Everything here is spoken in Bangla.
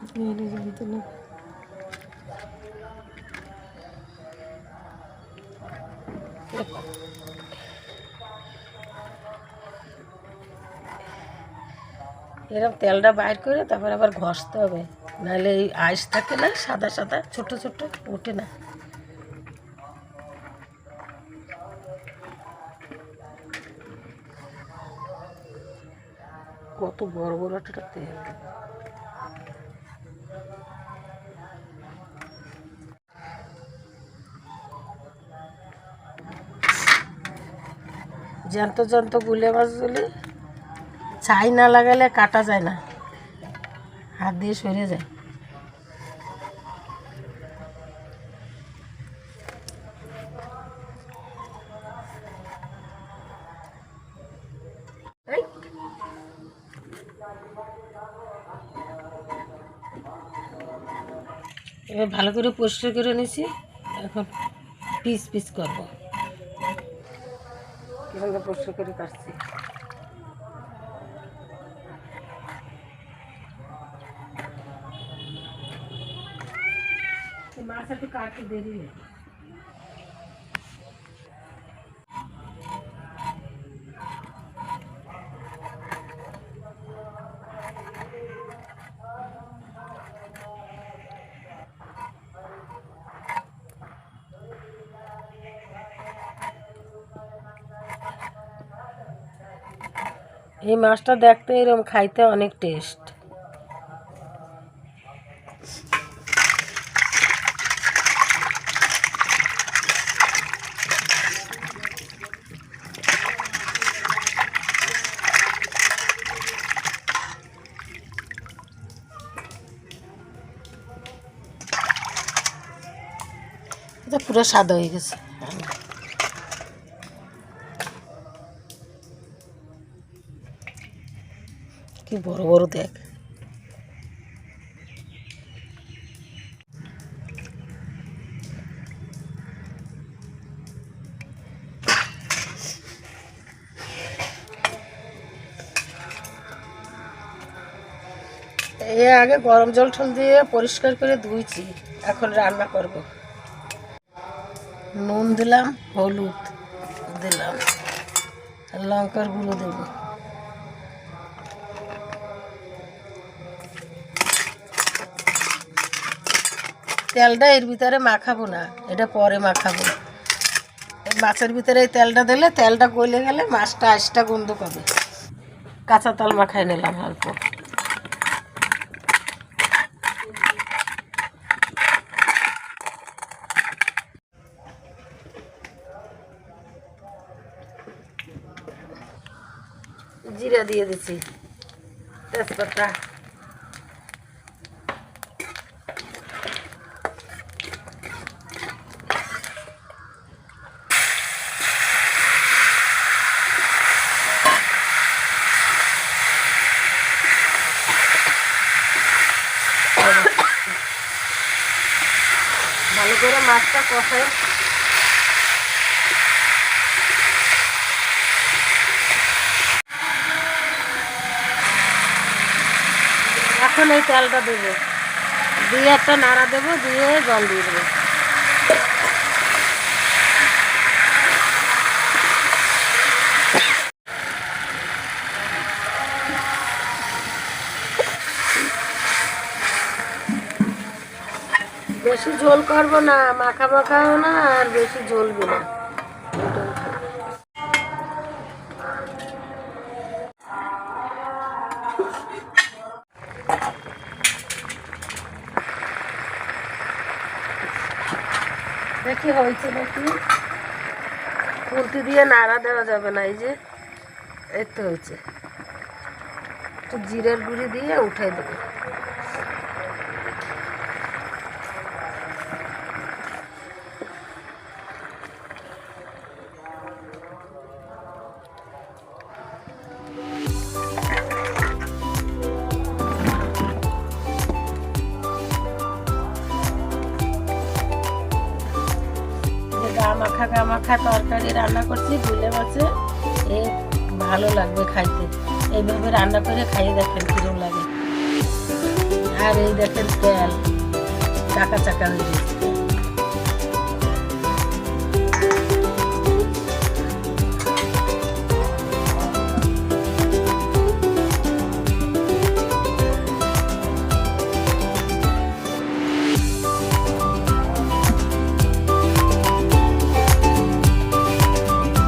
জানতো না। এরকম তেলটা বাইর করে তারপর আবার ঘষতে হবে, নাহলে এই আইস থাকে না সাদা সাদা ছোট ছোট, ওঠে না। কত বড় বড় একটা তেল। জ্যান্ত জ্যান্ত গুলে মাছগুলি ছাই না লাগালে কাটা যায় না, হাত দিয়ে সরে যায়। এবার ভালো করে পরিষ্কার করে নিছি, এখন পিস পিস করবো। কীভাবে পরিষ্কার করে কাটছি, মাছ একটু কাটতে দেরি নেই। এই মাছটা দেখতে এরকম, খাইতে অনেক টেস্ট। এটা পুরো সাদা হয়ে গেছে। কি বড় বড় দেখ। এ আগে গরম জল টল দিয়ে পরিষ্কার করে ধুইছি, এখন রান্না করব। নুন দিলাম, হলুদ দিলাম, লঙ্কার গুঁড়ো দেব। তেলটা এর ভিতরে মাখাবো না, এটা পরে মাখাবো। মাছের ভিতরে এই তেলটা দিলে তেলটা গলে গেলে মাছটা আইসটা গন্ধ পাবে। কাঁচা তেল মাখাই নিলাম অল্প। জিরা দিয়ে দিচ্ছি, তেজপাতা, ভালো করে মাছটা কষাই। এখন এই তেলটা দেবো, দিয়ে একটা নাড়া দেবো, দিয়ে জল দিয়ে দেবো। বেশি ঝোল করবো না, মাখা মাখাও না, আর বেশি ঝোলবো না। দেখি হয়েছে নাকি, খুন্তি দিয়ে নাড়া দেওয়া যাবে না। এই যে এই তো হয়েছে, একটু জিরের গুঁড়ি দিয়ে উঠাই দেবো। গা মাখা তরকারি রান্না করছি গুলে মাছে, এ ভালো লাগবে খাইতে। এইভাবে রান্না করে খাইয়ে দেখেন কিরকম লাগে। আর এই দেখেন তেল চাকা চাকা হয়ে গেছে।